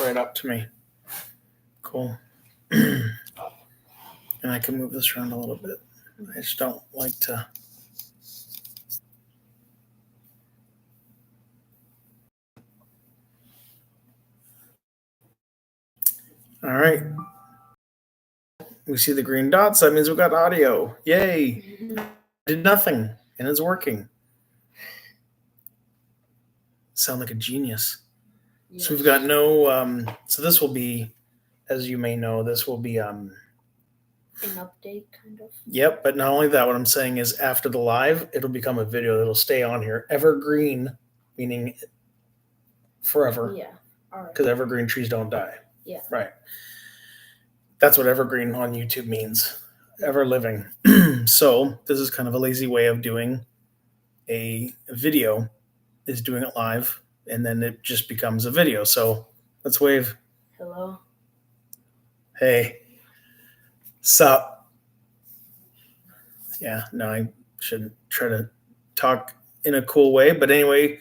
right up to me. Cool. And I can move this around a little bit. I just don't like to. All right. We see the green dots. That means we got audio. Yay. Did nothing, and it's working. Sound like a genius. Yes. So we've got no. So this will be, as you may know, this will be an update, kind of. Yep, but not only that, what I'm saying is after the live, it'll become a video that'll stay on here. Evergreen, meaning forever. Yeah. All right. Because evergreen trees don't die. Yeah. Right. That's what evergreen on YouTube means. Ever living. So this is kind of a lazy way of doing a video, is doing it live, and then it just becomes a video. So let's wave. Hello. Hey. Sup. Yeah, no, I shouldn't try to talk in a cool way. But anyway,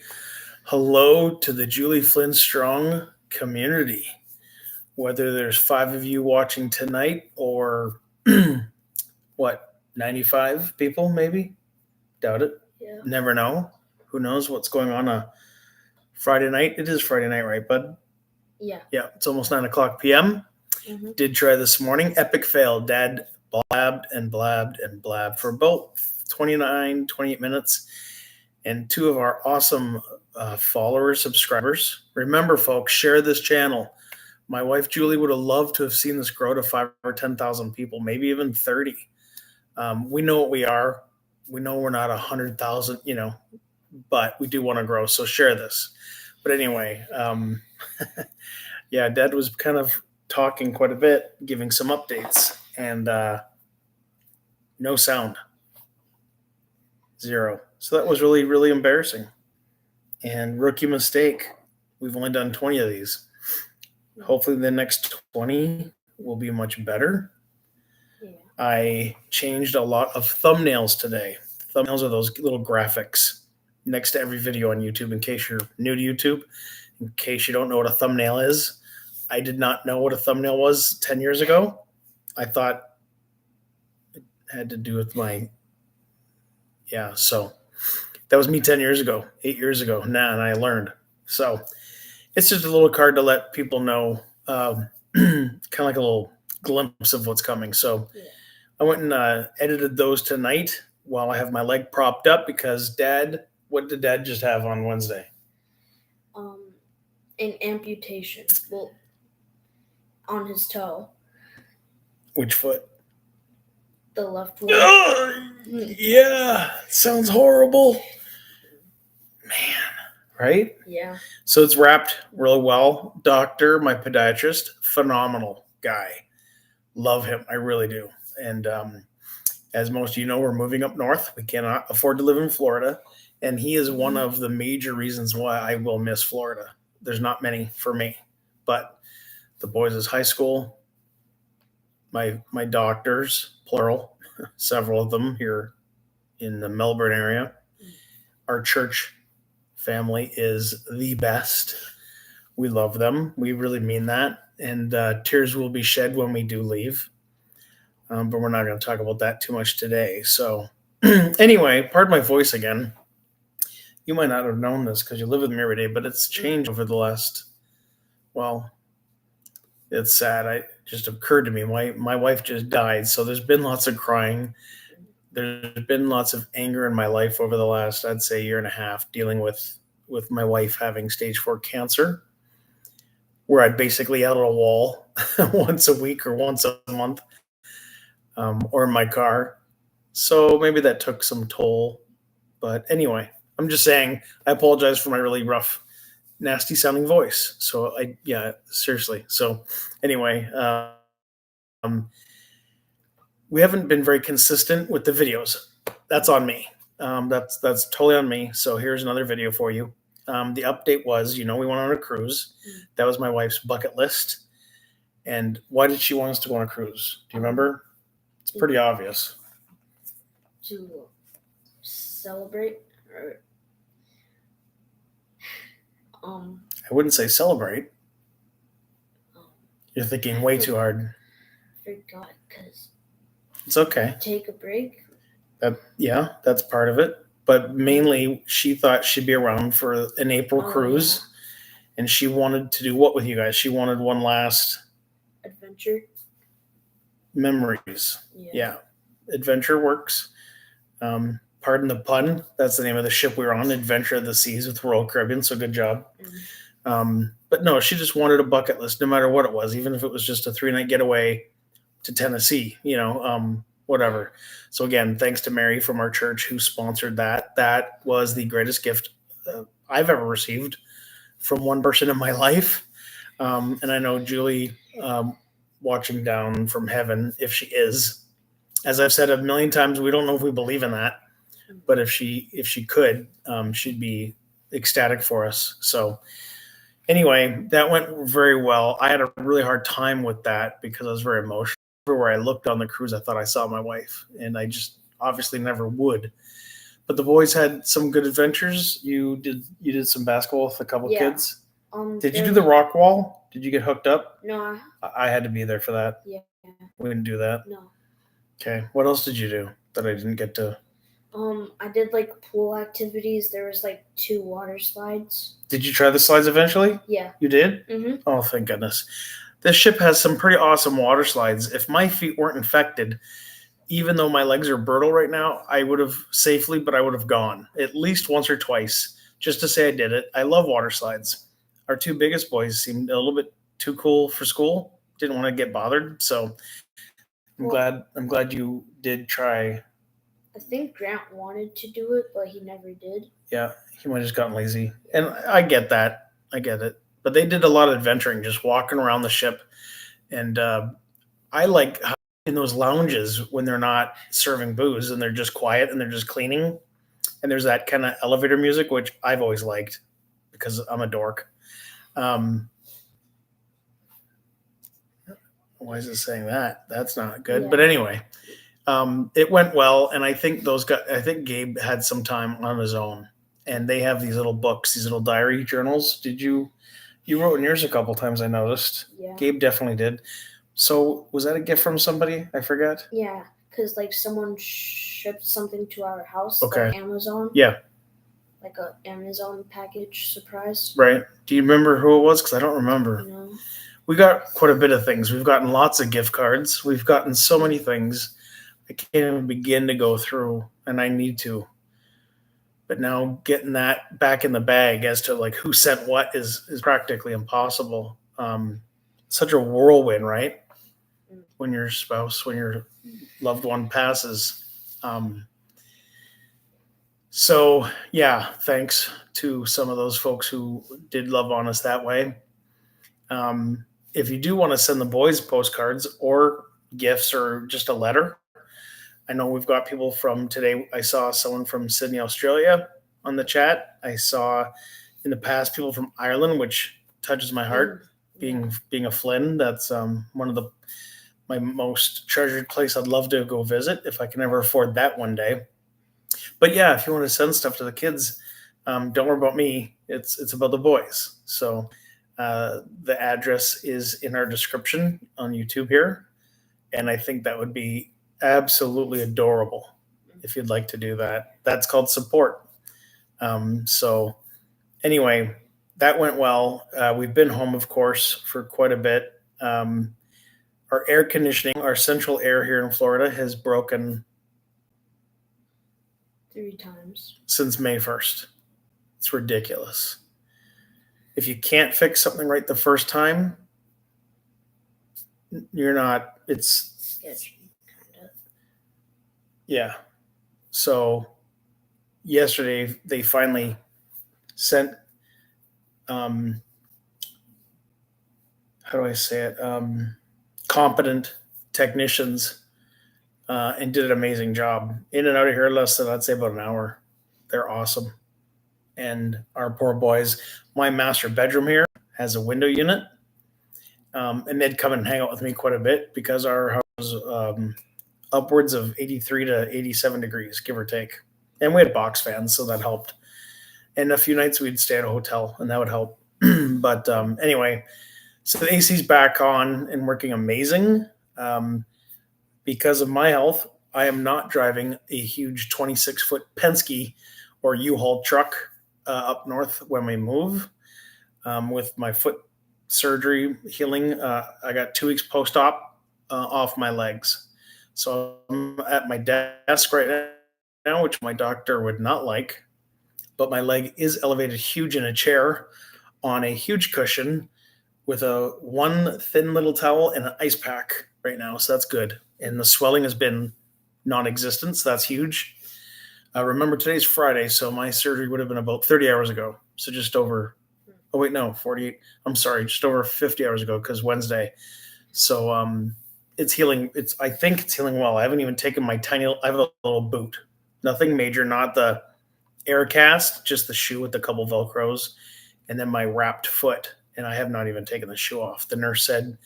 hello to the Julie Flynn Strong community. Whether there's 5 of you watching tonight or what, 95 people maybe? Doubt it. Yeah. Never know. Who knows what's going on a Friday night? It is Friday night, right, bud? Yeah. Yeah, it's almost 9 o'clock p.m. Mm-hmm. Did try this morning. Epic fail. Dad blabbed and blabbed and blabbed for about 28 minutes. And 2 of our awesome followers, subscribers. Remember, folks, share this channel. My wife, Julie, would have loved to have seen this grow to 5 or 10,000 people, maybe even 30. We know what we are. We know we're not 100,000, but we do want to grow. So share this. But anyway, yeah, Dad was kind of talking quite a bit, giving some updates, and no sound. 0. So that was really, really embarrassing. And rookie mistake. We've only done 20 of these. Hopefully the next 20 will be much better. Yeah. I changed a lot of thumbnails today. Thumbnails are those little graphics next to every video on YouTube. In case you're new to YouTube, in case you don't know what a thumbnail is, I did not know what a thumbnail was 10 years ago. I thought it had to do with so that was me 10 years ago, 8 years ago. And I learned. So it's just a little card to let people know, kind of like a little glimpse of what's coming. So yeah. I went and edited those tonight while I have my leg propped up because what did Dad just have on Wednesday? An amputation. Well, on his toe. Which foot? The left one. Yeah, sounds horrible. Man. Right? Yeah. So it's wrapped really well. Doctor, my podiatrist, phenomenal guy. Love him. I really do. And as most of you know, we're moving up north. We cannot afford to live in Florida. And he is one of the major reasons why I will miss Florida. There's not many for me. But the boys' high school, my doctors, plural, several of them here in the Melbourne area, our church family is the best. We love them. We really mean that. And tears will be shed when we do leave. But we're not going to talk about that too much today. So anyway, pardon my voice again. You might not have known this because you live with me every day, but it's changed over the last, it's sad. It just occurred to me. My wife just died. So there's been lots of crying. There's been lots of anger in my life over the last, I'd say, year and a half, dealing with my wife having stage 4 cancer, where I'd basically out on a wall once a week or once a month, or in my car. So maybe that took some toll. But anyway, I'm just saying, I apologize for my really rough, nasty sounding voice. So seriously. So anyway, we haven't been very consistent with the videos. That's on me. That's totally on me. So here's another video for you. The update was, we went on a cruise. That was my wife's bucket list. And why did she want us to go on a cruise? Do you remember? It's pretty obvious. To celebrate. I wouldn't say celebrate. You're thinking way too hard. Forgot because It's okay. take a break. Yeah, that's part of it. But mainly, she thought she'd be around for an April cruise, and she wanted to do what with you guys? She wanted one last Adventure. memories. Yeah, adventure works. Pardon the pun. That's the name of the ship we were on, Adventure of the Seas with Royal Caribbean. So good job. But no, she just wanted a bucket list, no matter what it was, even if it was just a 3-night getaway to Tennessee, whatever. So again, thanks to Mary from our church who sponsored that. That was the greatest gift I've ever received from one person in my life. And I know Julie, watching down from heaven, if she is, as I've said a million times, we don't know if we believe in that, but if she could, she'd be ecstatic for us. So anyway, that went very well. I had a really hard time with that because I was very emotional. Everywhere I looked on the cruise, I thought I saw my wife, and I just obviously never would. But the boys had some good adventures. You did some basketball with a couple kids. Did you do the rock wall? Did you get hooked up? No. I had to be there for that. Yeah. We didn't do that. No. Okay. What else did you do that I didn't get to? I did like pool activities. There was like 2 water slides. Did you try the slides eventually? Yeah. You did? Mm-hmm. Oh, thank goodness. This ship has some pretty awesome water slides. If my feet weren't infected, even though my legs are brittle right now, I would have safely, but I would have gone at least once or twice just to say I did it. I love water slides. Our 2 biggest boys seemed a little bit too cool for school. Didn't want to get bothered, so I'm glad you did try. I think Grant wanted to do it, but he never did. Yeah, he might have just gotten lazy, and I get that. I get it. But they did a lot of adventuring, just walking around the ship, and I like in those lounges when they're not serving booze and they're just quiet and they're just cleaning, and there's that kind of elevator music, which I've always liked because I'm a dork. Why is it saying that? That's not good. Yeah. But anyway, it went well, and I think Gabe had some time on his own, and they have these little books, these little diary journals. Did you wrote in yours a couple times? I noticed. Yeah. Gabe definitely did. So was that a gift from somebody? I forget. Yeah, because like someone shipped something to our house. Okay. Like Amazon. Yeah. Like a Amazon package surprise. Right. Do you remember who it was? Because I don't remember. No. We got quite a bit of things. We've gotten lots of gift cards. We've gotten so many things. I can't even begin to go through, and I need to. But now getting that back in the bag as to like who sent what is practically impossible. Such a whirlwind, right? When your loved one passes. So yeah, thanks to some of those folks who did love on us that way. If you do want to send the boys postcards or gifts or just a letter, I know we've got people from today. I saw someone from Sydney, Australia on the chat. I saw in the past people from Ireland, which touches my heart. Being a Flynn, that's one of my most treasured place I'd love to go visit if I can ever afford that one day. But yeah, if you want to send stuff to the kids, don't worry about me. It's about the boys. So the address is in our description on YouTube here, and I think that would be absolutely adorable if you'd like to do that. That's called support. So anyway, that went well. We've been home, of course, for quite a bit. Our air conditioning, our central air here in Florida has broken 3 times since May 1st. It's ridiculous. If you can't fix something right the first time, it's sketchy, kind of. Yeah. So yesterday they finally sent, how do I say it? Competent technicians and did an amazing job. In and out of here less than, I'd say, about an hour. They're awesome. And our poor boys, my master bedroom here has a window unit. And they'd come and hang out with me quite a bit because our house was upwards of 83 to 87 degrees, give or take. And we had box fans, so that helped. And a few nights we'd stay at a hotel, and that would help. But anyway, So the AC's back on and working amazing. Because of my health, I am not driving a huge 26-foot Penske or U-Haul truck up north when we move. With my foot surgery healing, I got 2 weeks post-op off my legs. So I'm at my desk right now, which my doctor would not like, but my leg is elevated huge in a chair on a huge cushion with a one thin little towel and an ice pack right now. So that's good. And the swelling has been non-existent. So that's huge. Remember, today's Friday, so my surgery would have been about 30 hours ago. So just over, 48. I'm sorry, just over 50 hours ago because Wednesday. So it's healing. I think it's healing well. I haven't even taken I have a little boot. Nothing major, not the air cast, just the shoe with a couple Velcros, and then my wrapped foot. And I have not even taken the shoe off. The nurse said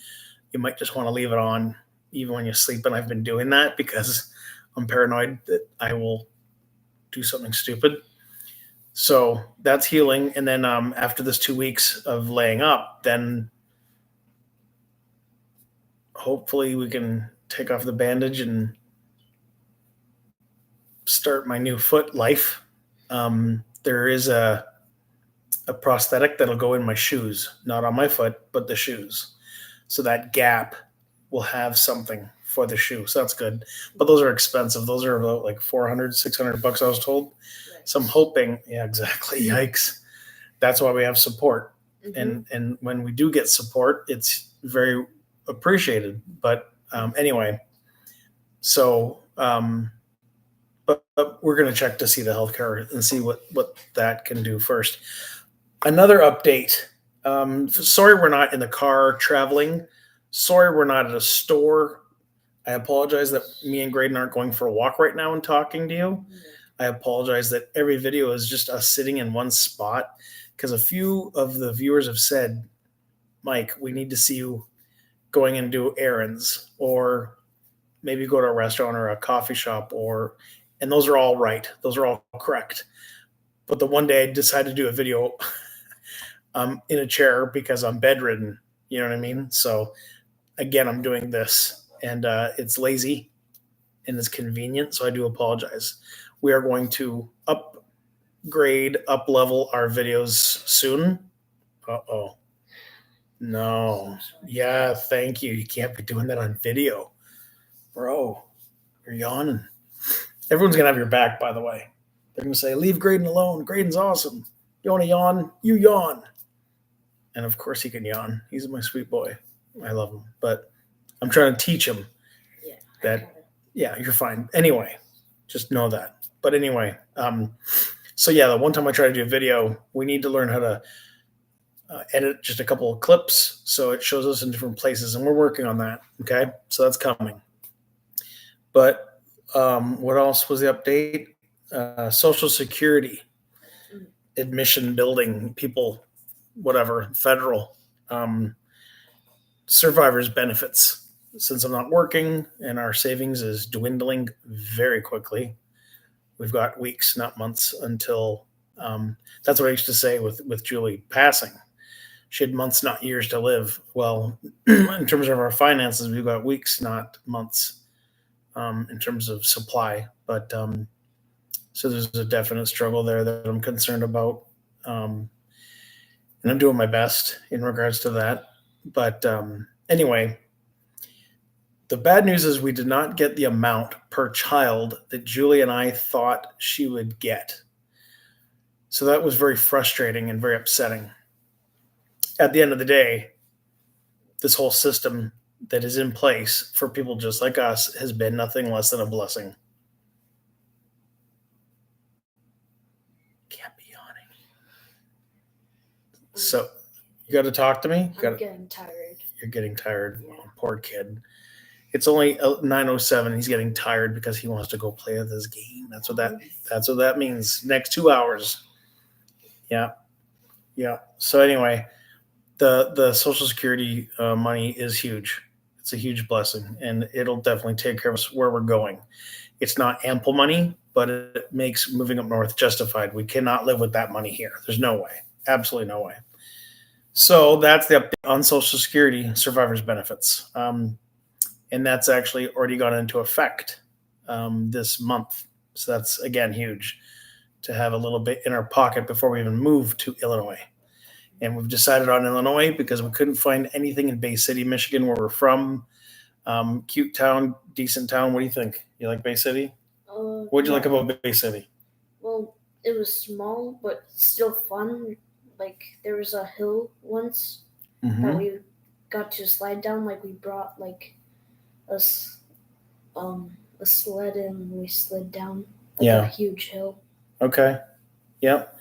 you might just want to leave it on even when you sleep. And I've been doing that because I'm paranoid that I will do something stupid. So that's healing. And then after this 2 weeks of laying up, then hopefully we can take off the bandage and start my new foot life. There is a prosthetic that'll go in my shoes, not on my foot, but the shoes. So that gap will have something for the shoe. So that's good. But those are expensive. Those are about like $400, $600, I was told. So I'm hoping, yeah, exactly. Yikes. That's why we have support. And when we do get support, it's very appreciated. But anyway, so but we're going to check to see the healthcare and see what that can do first. Another update. Sorry we're not in the car traveling. Sorry we're not at a store. I apologize that me and Grayden aren't going for a walk right now and talking to you. I apologize that every video is just us sitting in one spot because a few of the viewers have said, Mike, we need to see you going and do errands or maybe go to a restaurant or a coffee shop and those are all right. Those are all correct. But the one day I decided to do a video in a chair because I'm bedridden. You know what I mean? So again, I'm doing this and it's lazy and it's convenient. So I do apologize. We are going to upgrade, up level our videos soon. Uh-oh. No. Yeah, thank you. You can't be doing that on video. Bro, you're yawning. Everyone's going to have your back, by the way. They're going to say, leave Grayden alone. Grayden's awesome. You want to yawn? You yawn. And of course he can yawn. He's my sweet boy. I love him. But I'm trying to teach him that, yeah, you're fine. Anyway, just know that. But anyway, so yeah, the one time I tried to do a video, we need to learn how to edit just a couple of clips so it shows us in different places. And we're working on that. Okay. So that's coming. But what else was the update? Social Security, admission building, people, whatever, federal, survivors benefits. Since I'm not working and our savings is dwindling very quickly, we've got weeks, not months, until that's what I used to say with Julie passing. She had months, not years to live. Well, in terms of our finances, we've got weeks, not months, in terms of supply. But so there's a definite struggle there that I'm concerned about. And I'm doing my best in regards to that. But anyway, the bad news is we did not get the amount per child that Julie and I thought she would get. So that was very frustrating and very upsetting. At the end of the day, this whole system that is in place for people just like us has been nothing less than a blessing. Can't be yawning. So you got to talk to me? I'm getting tired. You're getting tired. Yeah. Oh, poor kid. It's only 9:07. He's getting tired because he wants to go play with his game. That's what that means. Next 2 hours. Yeah. So anyway, the Social Security money is huge. It's a huge blessing, and it'll definitely take care of us where we're going. It's not ample money, but it makes moving up north justified. We cannot live with that money here. There's no way. Absolutely no way. So that's the update on Social Security survivors benefits. And that's actually already gone into effect this month. So that's, again, huge to have a little bit in our pocket before we even move to Illinois. And we've decided on Illinois because we couldn't find anything in Bay City, Michigan, where we're from. Cute town, decent town. What do you think? You like Bay City? What'd you like about Bay City? Well, it was small, but still fun. Like, there was a hill once that we got to slide down. Like, we brought, like, a sled and we slid down, like, a huge hill. Okay. Yep.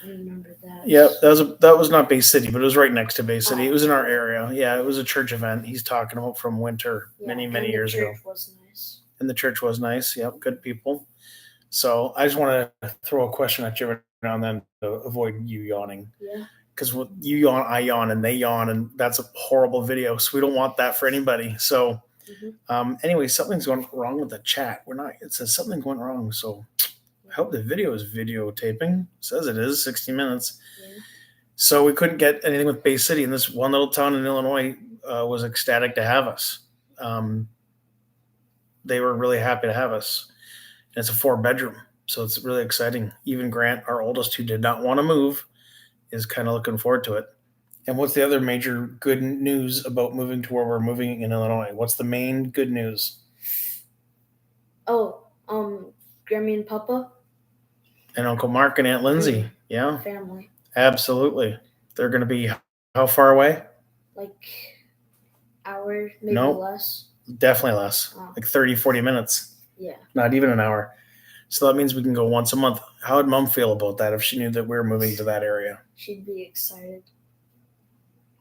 I remember that. Yep. That was not Bay City, but it was right next to Bay City. It was in our area. Yeah, it was a church event he's talking about from winter many years ago. The church was nice. And the church was nice. Yep, good people. So I just want to throw a question at you every now and then to avoid you yawning. Yeah. Because you yawn, I yawn, and they yawn, and that's a horrible video. So we don't want that for anybody. So anyway, something's going wrong with the chat. It says something went wrong. So I hope the video is videotaping. It says it is 60 minutes. Yeah. So we couldn't get anything with Bay City, and this one little town in Illinois was ecstatic to have us. They were really happy to have us. And it's a 4-bedroom, so it's really exciting. Even Grant, our oldest, who did not want to move, is kind of looking forward to it. And what's the other major good news about moving to where we're moving in Illinois? What's the main good news? Oh, Grammy and Papa. And Uncle Mark and Aunt Lindsay. Yeah. Family. Absolutely. They're going to be how far away? Like hour, maybe less. Definitely less. Oh. Like 30, 40 minutes. Yeah. Not even an hour. So that means we can go once a month. How would Mom feel about that if she knew that we were moving to that area? She'd be excited.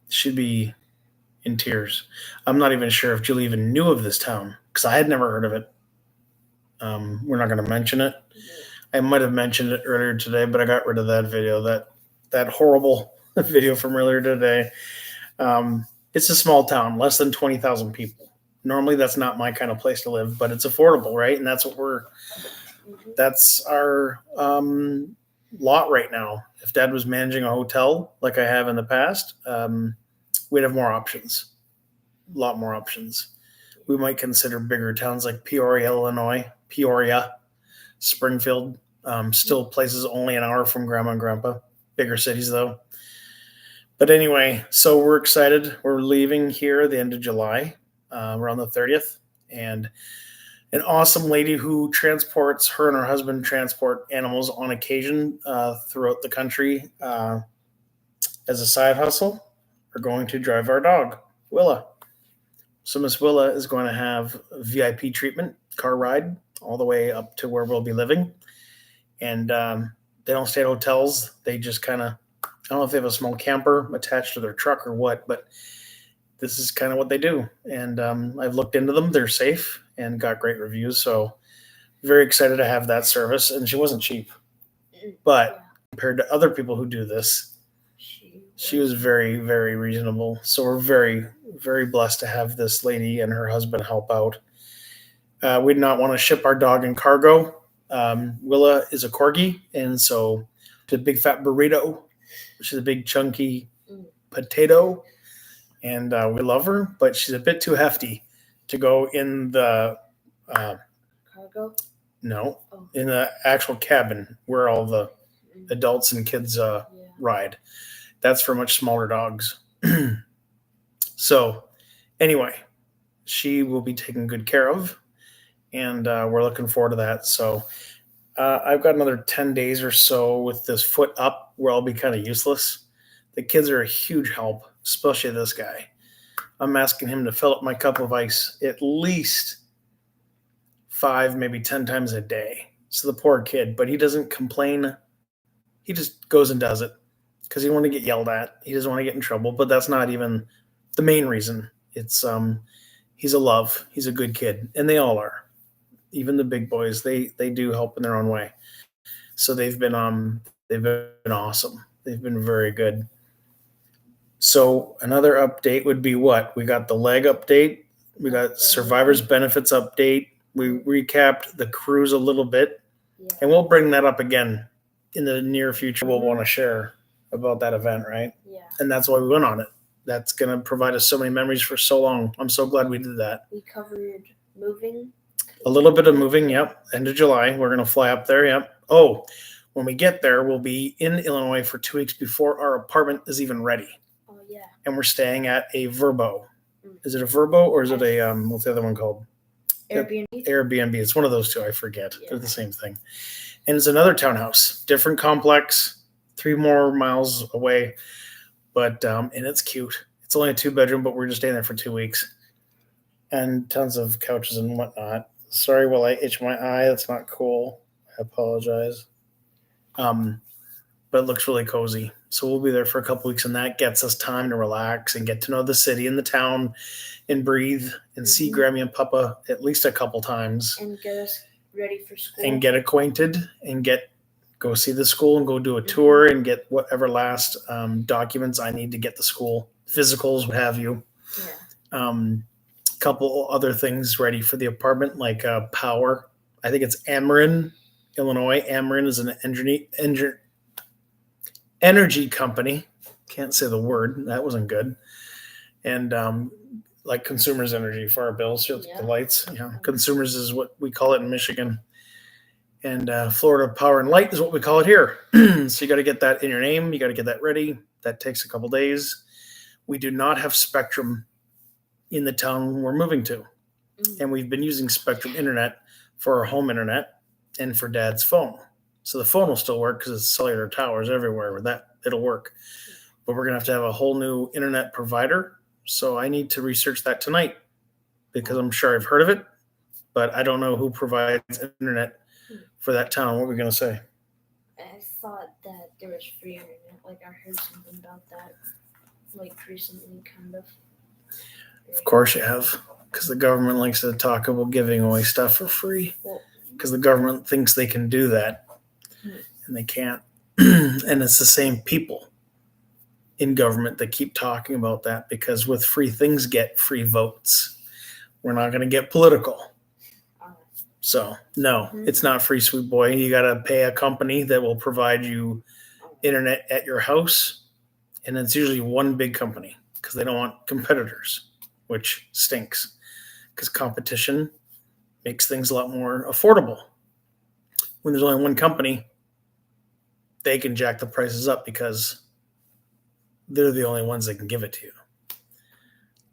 She'd be in tears. I'm not even sure if Julie even knew of this town because I had never heard of it. We're not going to mention it. I might have mentioned it earlier today, but I got rid of that video, that horrible video from earlier today. It's a small town, less than 20,000 people. Normally, that's not my kind of place to live, but it's affordable, right? And that's what that's our lot right now. If Dad was managing a hotel like I have in the past, we'd have more options, a lot more options. We might consider bigger towns like Peoria, Illinois, Springfield, still places only an hour from Grandma and Grandpa. Bigger cities, though. But anyway, so we're excited. We're leaving here at the end of July. We're on the 30th. And an awesome lady who transports, her and her husband transport animals on occasion throughout the country as a side hustle. We're going to drive our dog, Willa. So Miss Willa is going to have VIP treatment, car ride, all the way up to where we'll be living. And they don't stay at hotels. They just kind of, I don't know if they have a small camper attached to their truck or what, but this is kind of what they do. And I've looked into them. They're safe and got great reviews. So very excited to have that service. And she wasn't cheap. But compared to other people who do this, she was very, very reasonable. So we're very, very blessed to have this lady and her husband help out. We did not want to ship our dog in cargo. Willa is a corgi, and so she's a big fat burrito. She's a big chunky potato, and we love her, but she's a bit too hefty to go in the cargo. No, in the actual cabin where all the adults and kids ride. That's for much smaller dogs. So, anyway, she will be taken good care of, and we're looking forward to that. So, I've got another 10 days or so with this foot up where I'll be kind of useless. The kids are a huge help, especially this guy. I'm asking him to fill up my cup of ice at least 5, maybe 10 times a day. So the poor kid, but he doesn't complain. He just goes and does it because he doesn't want to get yelled at. He doesn't want to get in trouble, but that's not even the main reason. It's he's a love. He's a good kid, and they all are. Even the big boys, they do help in their own way. So they've been awesome. They've been very good. So another update would be what? We got the leg update. We got survivors benefits update. We recapped the cruise a little bit, and we'll bring that up again in the near future. We'll want to share about that event, right? Yeah. And that's why we went on it. That's going to provide us so many memories for so long. I'm so glad we did that. We covered moving. A little bit of moving, yep. End of July, we're going to fly up there, yep. Oh, when we get there, we'll be in Illinois for 2 weeks before our apartment is even ready. Oh, yeah. And we're staying at a Verbo. Is it a Verbo or is it a, what's the other one called? Airbnb. Airbnb. It's one of those two. I forget. Yeah. They're the same thing. And it's another townhouse, different complex, 3 more miles away. But, and it's cute. It's only a 2-bedroom, but we're just staying there for 2 weeks. And tons of couches and whatnot. Sorry while I itch my eye. That's not cool. I apologize. But it looks really cozy. So we'll be there for a couple weeks, and that gets us time to relax and get to know the city and the town and breathe and see Grammy and Papa at least a couple times. And get us ready for school. And get acquainted and go see the school and go do a tour and get whatever last documents I need to get the school, physicals, what have you. Yeah. Couple other things ready for the apartment, like power. I think it's Ameren, Illinois. Ameren is an energy company. Can't say the word. That wasn't good. And like Consumers Energy for our bills, the lights. Yeah, Consumers is what we call it in Michigan. And Florida Power and Light is what we call it here. So you got to get that in your name. You got to get that ready. That takes a couple days. We do not have Spectrum in the town we're moving to. And we've been using Spectrum Internet for our home internet and for Dad's phone. So the phone will still work because it's cellular towers everywhere. With that, it'll work. But we're going to have a whole new internet provider. So I need to research that tonight because I'm sure I've heard of it, but I don't know who provides internet for that town. What were we going to say? I thought that there was free internet. Like I heard something about that, like recently, kind of. Of course you have, because the government likes to talk about giving away stuff for free. Because the government thinks they can do that, and they can't. And it's the same people in government that keep talking about that, because with free things get free votes. We're not going to get political. So, no, it's not free, sweet boy. You got to pay a company that will provide you internet at your house, and it's usually one big company because they don't want competitors, which stinks because competition makes things a lot more affordable. When there's only one company, they can jack the prices up because they're the only ones that can give it to you.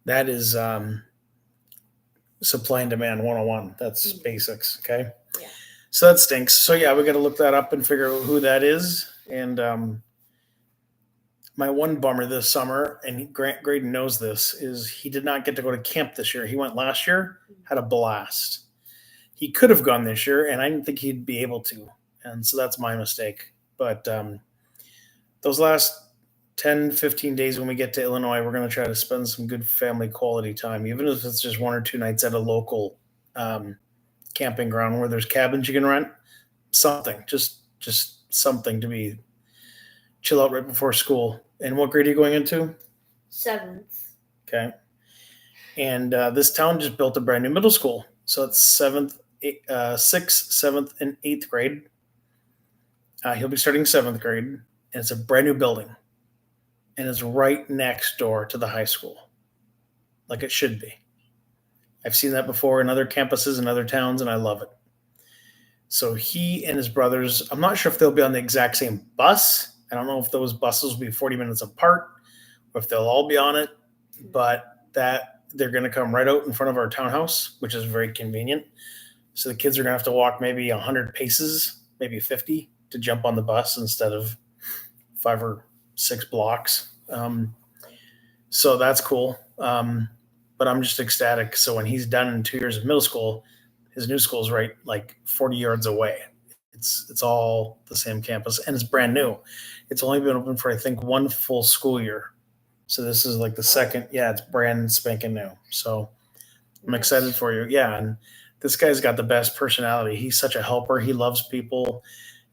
That is supply and demand 101. That's basics, okay? Yeah. So that stinks. So yeah, we got to look that up and figure out who that is. And my one bummer this summer, and Grayden knows this, is he did not get to go to camp this year. He went last year, had a blast. He could have gone this year, and I didn't think he'd be able to. And so that's my mistake. But those last 10, 15 days when we get to Illinois, we're going to try to spend some good family quality time, even if it's just 1 or 2 nights at a local camping ground where there's cabins you can rent. Something, just something to be chill out right before school. And what grade are you going into? 7th. Okay. And this town just built a brand new middle school. So it's 6th, 7th, and 8th grade. He'll be starting 7th grade. And it's a brand new building. And it's right next door to the high school. Like it should be. I've seen that before in other campuses in other towns, and I love it. So he and his brothers, I'm not sure if they'll be on the exact same bus. I don't know if those buses will be 40 minutes apart or if they'll all be on it, but that they're going to come right out in front of our townhouse, which is very convenient. So the kids are going to have to walk maybe 100 paces, maybe 50 to jump on the bus instead of 5 or 6 blocks. So that's cool. But I'm just ecstatic. So when he's done in 2 years of middle school, his new school is right like 40 yards away. It's all the same campus, and it's brand new. It's only been open for, I think, 1 full school year. So this is like the second. Yeah, it's brand spanking new. So I'm excited for you. Yeah, and this guy's got the best personality. He's such a helper. He loves people.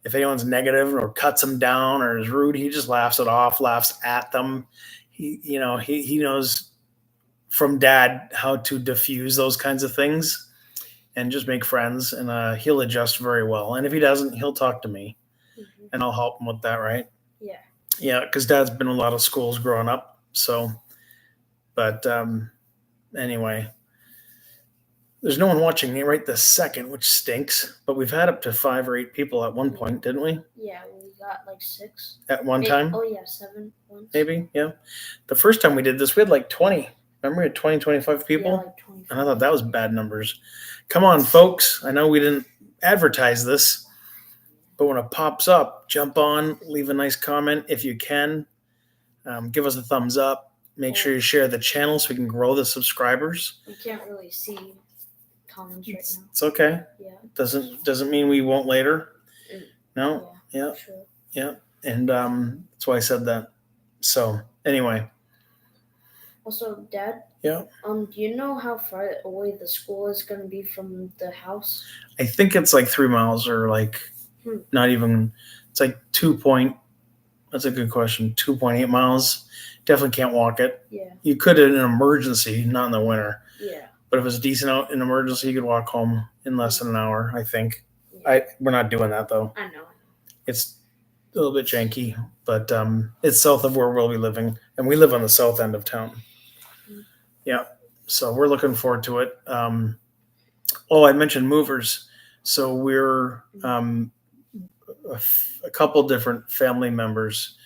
If anyone's negative or cuts him down or is rude, he just laughs it off, laughs at them. He knows from Dad how to diffuse those kinds of things and just make friends, and he'll adjust very well. And if he doesn't, he'll talk to me, and I'll help him with that, right? Yeah. Yeah, because Dad's been in a lot of schools growing up. So, but anyway, there's no one watching me right this second, which stinks. But we've had up to 5 or 8 people at one point, didn't we? Yeah, we got like 6. At one time? Oh, yeah, 7 once. Maybe, yeah. The first time we did this, we had like 20. Remember, we had 20, 25 people? Yeah, like 25. And I thought that was bad numbers. Come on, folks. I know we didn't advertise this, but when it pops up, jump on, leave a nice comment if you can. Give us a thumbs up. Make sure you share the channel so we can grow the subscribers. We can't really see comments right now. It's okay. Yeah. Doesn't mean we won't later. No. Yeah. Sure. Yeah. And that's why I said that. So anyway. Also, Dad. Yeah. Do you know how far away the school is going to be from the house? I think it's like 3 miles or like not even. It's like That's a good question. 2.8 miles. Definitely can't walk it. Yeah. You could in an emergency, not in the winter. Yeah. But if it's decent out in emergency, you could walk home in less than an hour, I think. Yeah. We're not doing that though. I know. It's a little bit janky, but it's south of where we'll be living, and we live on the south end of town. Yeah, so we're looking forward to it. I mentioned movers. So we're a couple different family members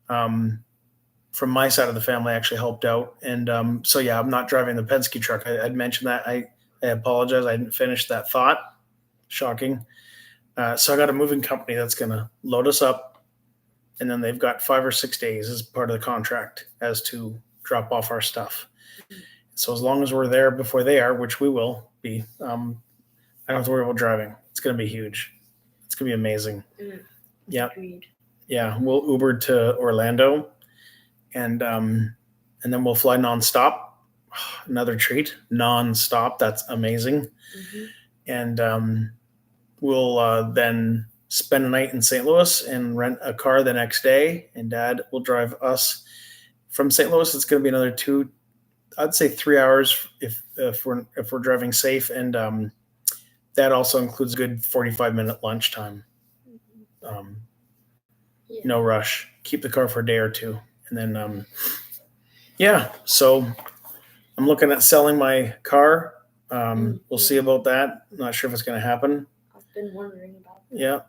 from my side of the family actually helped out. And so, yeah, I'm not driving the Penske truck. I'd mentioned that. I apologize. I didn't finish that thought. Shocking. So I got a moving company that's going to load us up. And then they've got 5 or 6 days as part of the contract as to drop off our stuff. So as long as we're there before they are, which we will be, I don't have to worry about driving. It's going to be huge. It's going to be amazing. Yeah. Yeah. We'll Uber to Orlando and then we'll fly nonstop. Another treat. Nonstop. That's amazing. And we'll then spend a night in St. Louis and rent a car the next day. And Dad will drive us from St. Louis. It's going to be another 3 hours if we're driving safe. And that also includes a good 45-minute lunch time. No rush. Keep the car for a day or two. And then, so I'm looking at selling my car. We'll see about that. Not sure if it's going to happen. I've been wondering about that. Yeah.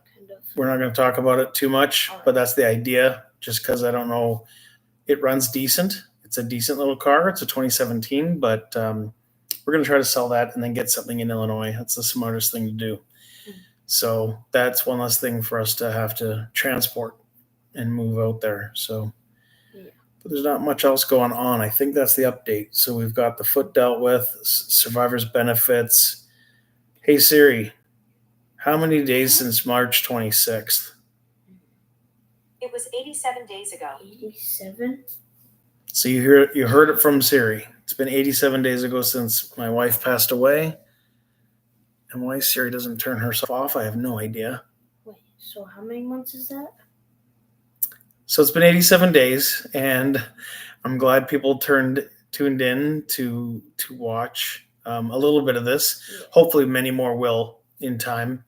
We're not going to talk about it too much, but that's the idea, just because I don't know. It runs decent. It's a decent little car. It's a 2017, but we're going to try to sell that and then get something in Illinois. That's the smartest thing to do. So that's one less thing for us to have to transport and move out there. So but there's not much else going on. I think that's the update. So we've got the foot dealt with, survivor's benefits. Hey Siri, how many days since March 26th? It was 87 days ago. 87? So you heard it from Siri. It's been 87 days ago since my wife passed away. And why Siri doesn't turn herself off, I have no idea. Wait, so how many months is that? So it's been 87 days, and I'm glad people tuned in to watch a little bit of this. Yeah. Hopefully many more will in time.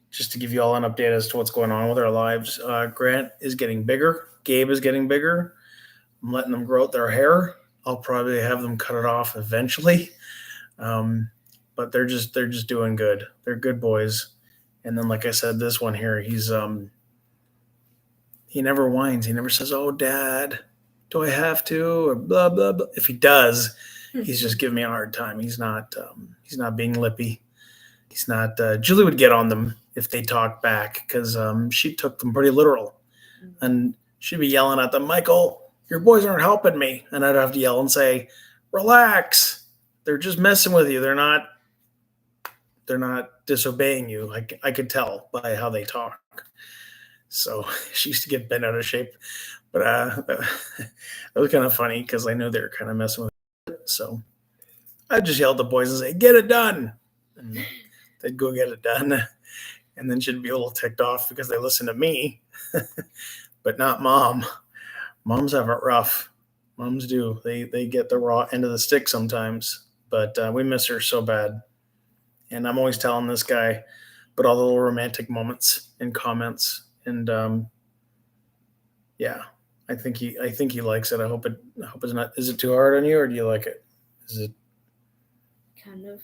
Just to give you all an update as to what's going on with our lives. Grant is getting bigger. Gabe is getting bigger. I'm letting them grow out their hair. I'll probably have them cut it off eventually. But they're just doing good. They're good boys. And then, like I said, this one here, he's he never whines. He never says, "Oh, Dad, do I have to?" or blah blah blah. If he does, he's just giving me a hard time. He's not being lippy. He's not. Julie would get on them if they talk back because she took them pretty literal, and she'd be yelling at them, "Michael, your boys aren't helping me," and I'd have to yell and say, "Relax. They're just messing with you. They're not disobeying you." I could tell by how they talk. So she used to get bent out of shape, but that was kind of funny because I knew they were kind of messing with it. So I just yelled at the boys and say, "Get it done," and they'd go get it done, and then she'd be a little ticked off because they listen to me, but not Mom. Moms have it rough. Moms do. They get the raw end of the stick sometimes, but we miss her so bad. And I'm always telling this guy, but all the little romantic moments and comments. And Yeah, I think he likes it. I hope it's not. Is it too hard on you, or do you like it? Is it Kind of.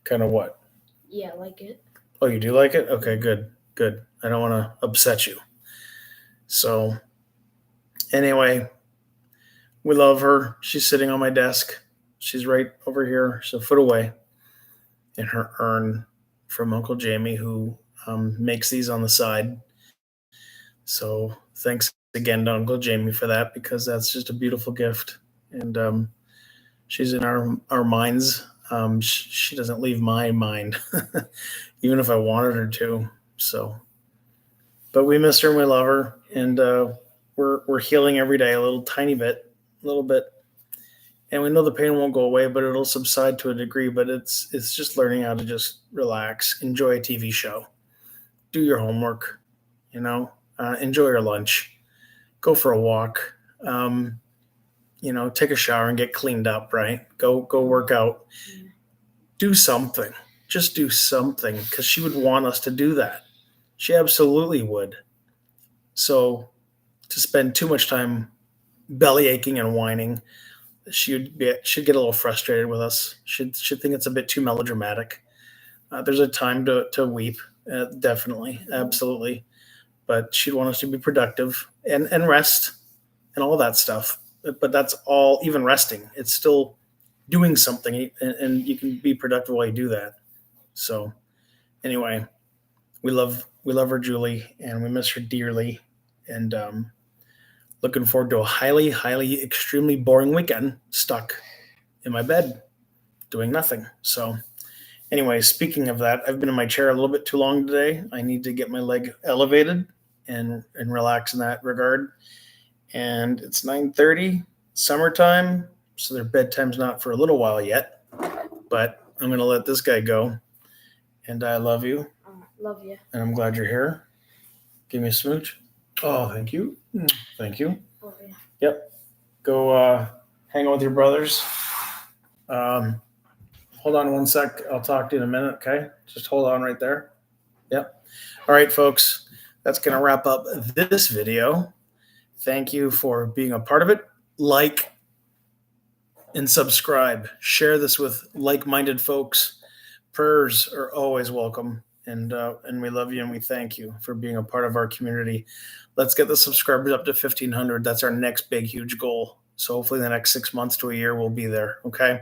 kind of what? Yeah, I like it. Oh, you do like it? Okay, good. I don't want to upset you. So anyway, we love her. She's sitting on my desk. She's right over here, she's a foot away, in her urn from Uncle Jamie, who makes these on the side. So thanks again to Uncle Jamie for that, because that's just a beautiful gift. And she's in our minds. She doesn't leave my mind, even if I wanted her to. So, but we miss her and we love her, and we're healing every day, a little tiny bit, a little bit. And we know the pain won't go away, but it'll subside to a degree. But it's just learning how to just relax, enjoy a TV show, do your homework, enjoy your lunch, go for a walk, take a shower and get cleaned up, right? Go work out, do something, just do something, because she would want us to do that. She absolutely would. So to spend too much time belly aching and whining, she'd get a little frustrated with us. She'd think it's a bit too melodramatic. There's a time to weep, definitely, absolutely, but she'd want us to be productive and rest and all that stuff. But that's all. Even resting, it's still doing something, and you can be productive while you do that. So anyway, we love her, Julie, and we miss her dearly, and looking forward to a highly extremely boring weekend stuck in my bed doing nothing. So anyway, speaking of that, I've been in my chair a little bit too long today. I need to get my leg elevated and relax in that regard. And it's 9:30, summertime, so their bedtime's not for a little while yet. But I'm going to let this guy go. And I love you. Love you. And I'm glad you're here. Give me a smooch. Oh, thank you. Thank you. Love you. Yep. Go hang out with your brothers. Hold on one sec. I'll talk to you in a minute, okay? Just hold on right there. Yep. All right, folks. That's going to wrap up this video. Thank you for being a part of it. Like and subscribe. Share this with like-minded folks. Prayers are always welcome. And we love you and we thank you for being a part of our community. Let's get the subscribers up to 1,500. That's our next big, huge goal. So hopefully in the next 6 months to a year, we'll be there. Okay?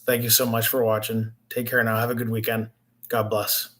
Thank you so much for watching. Take care now. Have a good weekend. God bless.